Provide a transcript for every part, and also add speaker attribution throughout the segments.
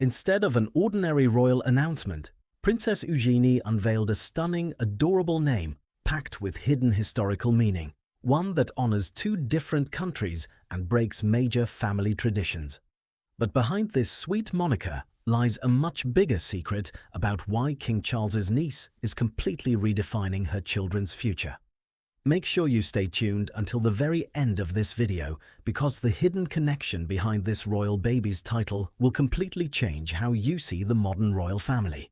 Speaker 1: Instead of an ordinary royal announcement, Princess Eugenie unveiled a stunning, adorable name packed with hidden historical meaning, one that honors two different countries and breaks major family traditions. But behind this sweet moniker lies a much bigger secret about why King Charles's niece is completely redefining her children's future. Make sure you stay tuned until the very end of this video, because the hidden connection behind this royal baby's title will completely change how you see the modern royal family.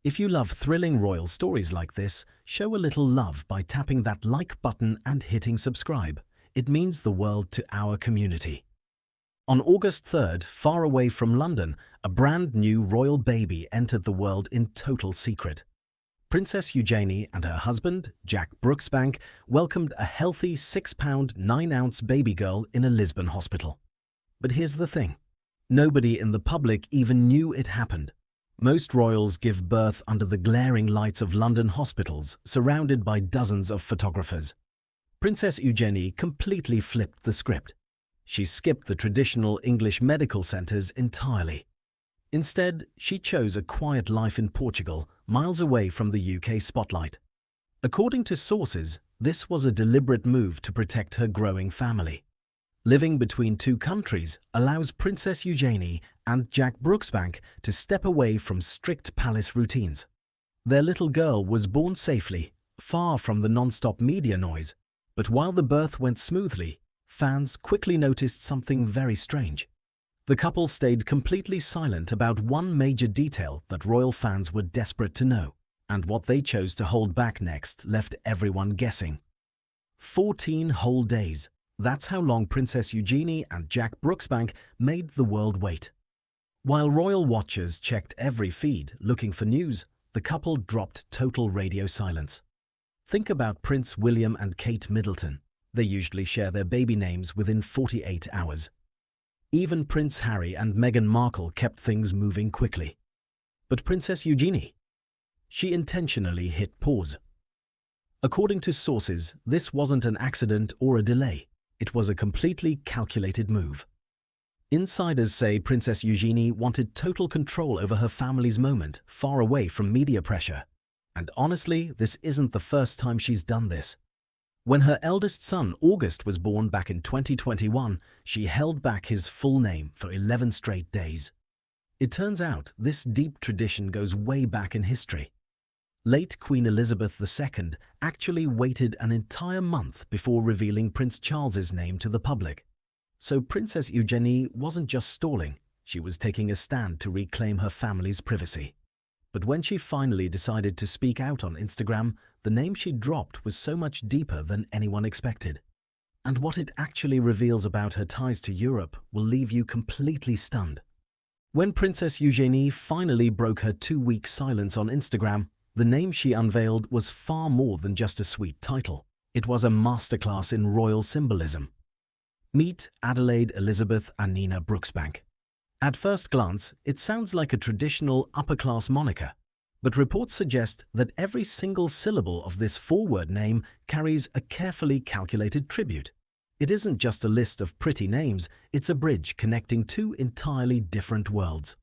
Speaker 1: If you love thrilling royal stories like this, show a little love by tapping that like button and hitting subscribe. It means the world to our community. On August 3rd, far away from London, a brand new royal baby entered the world in total secret. Princess Eugenie and her husband, Jack Brooksbank, welcomed a healthy 6-pound 9-ounce baby girl in a Lisbon hospital. But here's the thing. Nobody in the public even knew it happened. Most royals give birth under the glaring lights of London hospitals, surrounded by dozens of photographers. Princess Eugenie completely flipped the script. She skipped the traditional English medical centres entirely. Instead, she chose a quiet life in Portugal, miles away from the UK spotlight. According to sources, this was a deliberate move to protect her growing family. Living between two countries allows Princess Eugenie and Jack Brooksbank to step away from strict palace routines. Their little girl was born safely, far from the non-stop media noise. But while the birth went smoothly, fans quickly noticed something very strange. The couple stayed completely silent about one major detail that royal fans were desperate to know, and what they chose to hold back next left everyone guessing. 14 whole days. That's how long Princess Eugenie and Jack Brooksbank made the world wait. While royal watchers checked every feed looking for news, the couple dropped total radio silence. Think about Prince William and Kate Middleton. They usually share their baby names within 48 hours. Even Prince Harry and Meghan Markle kept things moving quickly. But Princess Eugenie? She intentionally hit pause. According to sources, this wasn't an accident or a delay. It was a completely calculated move. Insiders say Princess Eugenie wanted total control over her family's moment, far away from media pressure. And honestly, this isn't the first time she's done this. When her eldest son, August, was born back in 2021, she held back his full name for 11 straight days. It turns out this deep tradition goes way back in history. Late Queen Elizabeth II actually waited an entire month before revealing Prince Charles's name to the public. So Princess Eugenie wasn't just stalling, she was taking a stand to reclaim her family's privacy. But when she finally decided to speak out on Instagram, the name she dropped was so much deeper than anyone expected. And what it actually reveals about her ties to Europe will leave you completely stunned. When Princess Eugenie finally broke her 2-week silence on Instagram, the name she unveiled was far more than just a sweet title. It was a masterclass in royal symbolism. Meet Adelaide Elizabeth Anina Brooksbank. At first glance, it sounds like a traditional upper-class moniker, but reports suggest that every single syllable of this 4-word name carries a carefully calculated tribute. It isn't just a list of pretty names, it's a bridge connecting two entirely different worlds.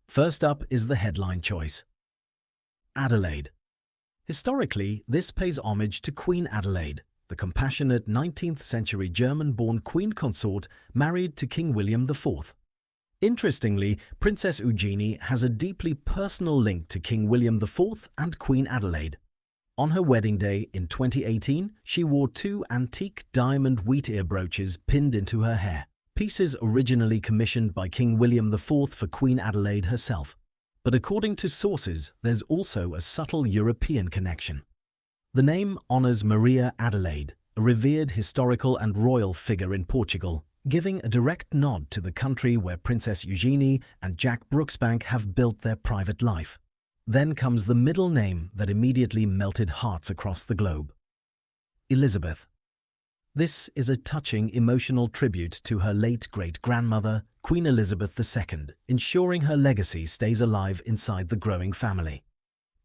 Speaker 1: First up is the headline choice. Adelaide. Historically, this pays homage to Queen Adelaide, the compassionate 19th-century German-born queen consort married to King William IV. Interestingly, Princess Eugenie has a deeply personal link to King William IV and Queen Adelaide. On her wedding day in 2018, she wore 2 antique diamond wheat ear brooches pinned into her hair, pieces originally commissioned by King William IV for Queen Adelaide herself. But according to sources, there's also a subtle European connection. The name honors Maria Adelaide, a revered historical and royal figure in Portugal, giving a direct nod to the country where Princess Eugenie and Jack Brooksbank have built their private life. Then comes the middle name that immediately melted hearts across the globe. Elizabeth. This is a touching emotional tribute to her late great-grandmother, Queen Elizabeth II, ensuring her legacy stays alive inside the growing family.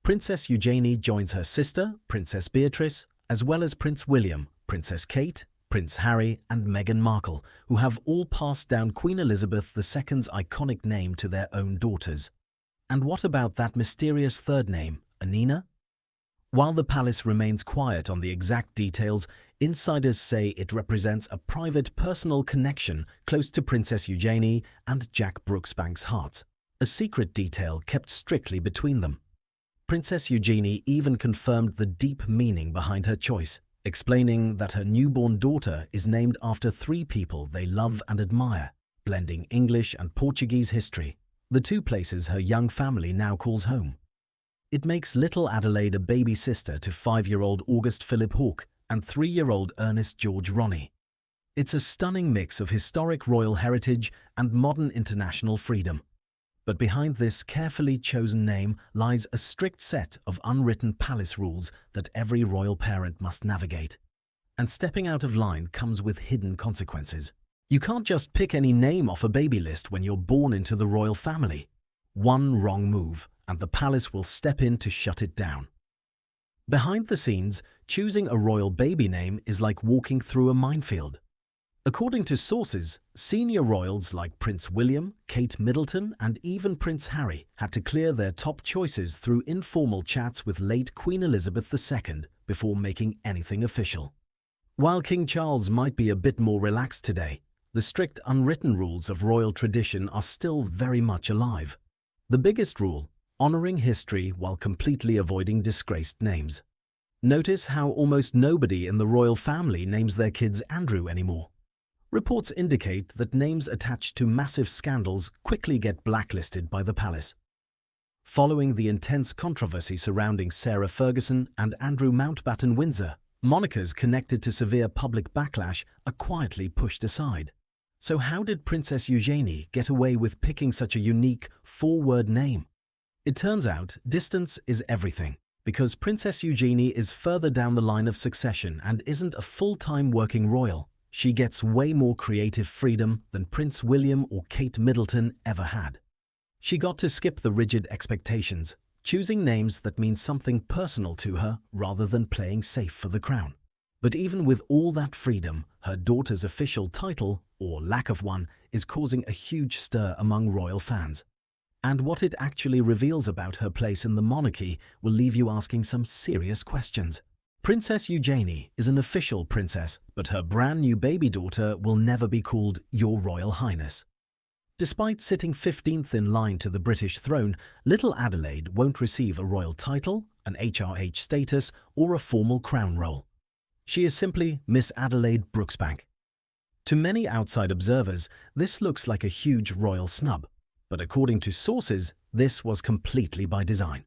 Speaker 1: Princess Eugenie joins her sister, Princess Beatrice, as well as Prince William, Princess Kate, Prince Harry and Meghan Markle, who have all passed down Queen Elizabeth II's iconic name to their own daughters. And what about that mysterious third name, Anina? While the palace remains quiet on the exact details, insiders say it represents a private personal connection close to Princess Eugenie and Jack Brooksbank's hearts, a secret detail kept strictly between them. Princess Eugenie even confirmed the deep meaning behind her choice, explaining that her newborn daughter is named after three people they love and admire, blending English and Portuguese history, the two places her young family now calls home. It makes little Adelaide a baby sister to 5-year-old August Philip Hawke and 3-year-old Ernest George Ronnie. It's a stunning mix of historic royal heritage and modern international freedom. But behind this carefully chosen name lies a strict set of unwritten palace rules that every royal parent must navigate. And stepping out of line comes with hidden consequences. You can't just pick any name off a baby list when you're born into the royal family. One wrong move, and the palace will step in to shut it down. Behind the scenes, choosing a royal baby name is like walking through a minefield. According to sources, senior royals like Prince William, Kate Middleton, and even Prince Harry had to clear their top choices through informal chats with late Queen Elizabeth II before making anything official. While King Charles might be a bit more relaxed today, the strict unwritten rules of royal tradition are still very much alive. The biggest rule: honoring history while completely avoiding disgraced names. Notice how almost nobody in the royal family names their kids Andrew anymore. Reports indicate that names attached to massive scandals quickly get blacklisted by the palace. Following the intense controversy surrounding Sarah Ferguson and Andrew Mountbatten Windsor, monikers connected to severe public backlash are quietly pushed aside. So how did Princess Eugenie get away with picking such a unique, four-word name? It turns out distance is everything, because Princess Eugenie is further down the line of succession and isn't a full-time working royal. She gets way more creative freedom than Prince William or Kate Middleton ever had. She got to skip the rigid expectations, choosing names that mean something personal to her rather than playing safe for the crown. But even with all that freedom, her daughter's official title, or lack of one, is causing a huge stir among royal fans. And what it actually reveals about her place in the monarchy will leave you asking some serious questions. Princess Eugenie is an official princess, but her brand new baby daughter will never be called Your Royal Highness. Despite sitting 15th in line to the British throne, little Adelaide won't receive a royal title, an HRH status, or a formal crown roll. She is simply Miss Adelaide Brooksbank. To many outside observers, this looks like a huge royal snub, but according to sources, this was completely by design.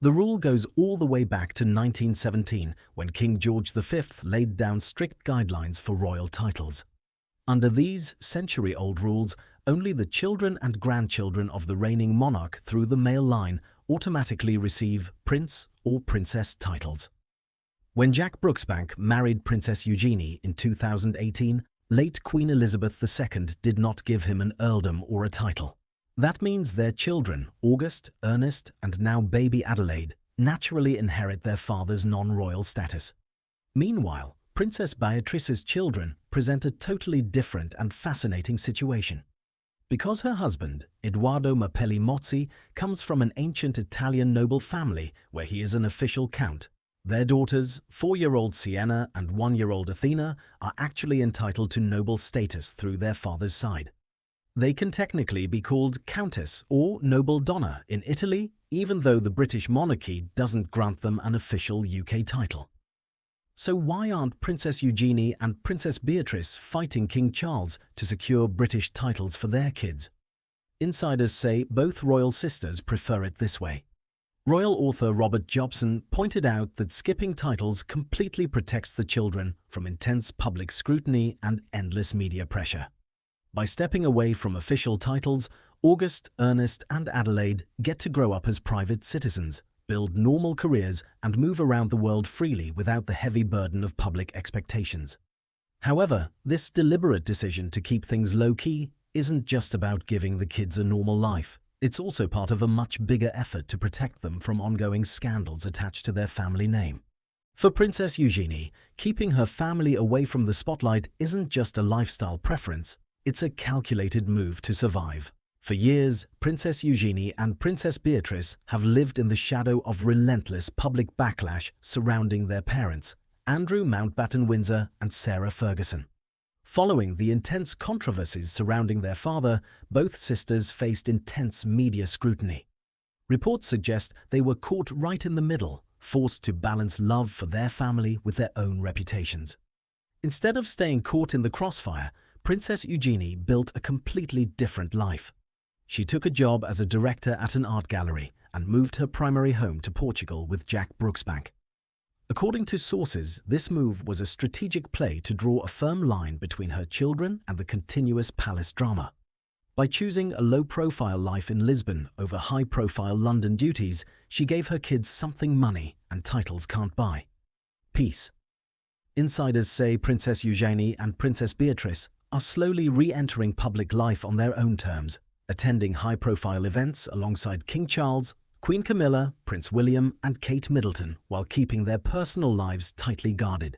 Speaker 1: The rule goes all the way back to 1917, when King George V laid down strict guidelines for royal titles. Under these century-old rules, only the children and grandchildren of the reigning monarch through the male line automatically receive prince or princess titles. When Jack Brooksbank married Princess Eugenie in 2018, late Queen Elizabeth II did not give him an earldom or a title. That means their children, August, Ernest, and now baby Adelaide, naturally inherit their father's non-royal status. Meanwhile, Princess Beatrice's children present a totally different and fascinating situation. Because her husband, Edoardo Mapelli Mozzi, comes from an ancient Italian noble family where he is an official count, their daughters, 4-year-old Sienna and 1-year-old Athena, are actually entitled to noble status through their father's side. They can technically be called Countess or Noble Donna in Italy, even though the British monarchy doesn't grant them an official UK title. So why aren't Princess Eugenie and Princess Beatrice fighting King Charles to secure British titles for their kids? Insiders say both royal sisters prefer it this way. Royal author Robert Jobson pointed out that skipping titles completely protects the children from intense public scrutiny and endless media pressure. By stepping away from official titles, August, Ernest, and Adelaide get to grow up as private citizens, build normal careers, and move around the world freely without the heavy burden of public expectations. However, this deliberate decision to keep things low-key isn't just about giving the kids a normal life. It's also part of a much bigger effort to protect them from ongoing scandals attached to their family name. For Princess Eugenie, keeping her family away from the spotlight isn't just a lifestyle preference, it's a calculated move to survive. For years, Princess Eugenie and Princess Beatrice have lived in the shadow of relentless public backlash surrounding their parents, Andrew Mountbatten Windsor and Sarah Ferguson. Following the intense controversies surrounding their father, both sisters faced intense media scrutiny. Reports suggest they were caught right in the middle, forced to balance love for their family with their own reputations. Instead of staying caught in the crossfire, Princess Eugenie built a completely different life. She took a job as a director at an art gallery and moved her primary home to Portugal with Jack Brooksbank. According to sources, this move was a strategic play to draw a firm line between her children and the continuous palace drama. By choosing a low-profile life in Lisbon over high-profile London duties, she gave her kids something money and titles can't buy: peace. Insiders say Princess Eugenie and Princess Beatrice are slowly re-entering public life on their own terms, attending high-profile events alongside King Charles, Queen Camilla, Prince William and Kate Middleton while keeping their personal lives tightly guarded.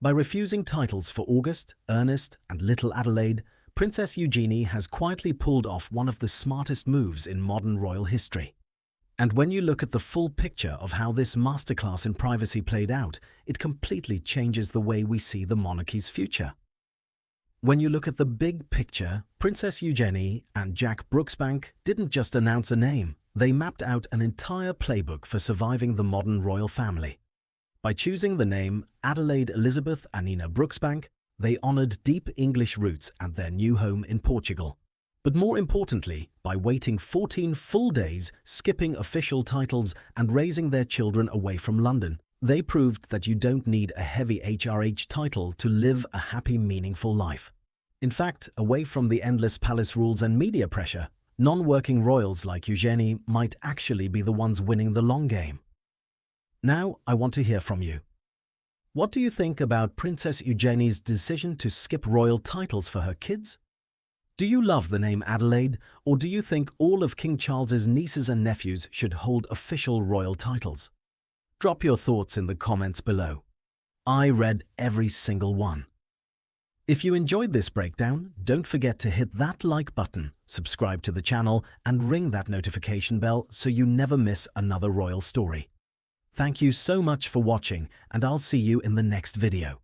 Speaker 1: By refusing titles for August, Ernest and Little Adelaide, Princess Eugenie has quietly pulled off one of the smartest moves in modern royal history. And when you look at the full picture of how this masterclass in privacy played out, it completely changes the way we see the monarchy's future. When you look at the big picture, Princess Eugenie and Jack Brooksbank didn't just announce a name, they mapped out an entire playbook for surviving the modern royal family. By choosing the name Adelaide Elizabeth Anina Brooksbank, they honoured deep English roots and their new home in Portugal. But more importantly, by waiting 14 full days, skipping official titles and raising their children away from London, they proved that you don't need a heavy HRH title to live a happy, meaningful life. In fact, away from the endless palace rules and media pressure, non-working royals like Eugenie might actually be the ones winning the long game. Now, I want to hear from you. What do you think about Princess Eugenie's decision to skip royal titles for her kids? Do you love the name Adelaide, or do you think all of King Charles's nieces and nephews should hold official royal titles? Drop your thoughts in the comments below. I read every single one. If you enjoyed this breakdown, don't forget to hit that like button, subscribe to the channel, and ring that notification bell so you never miss another royal story. Thank you so much for watching, and I'll see you in the next video.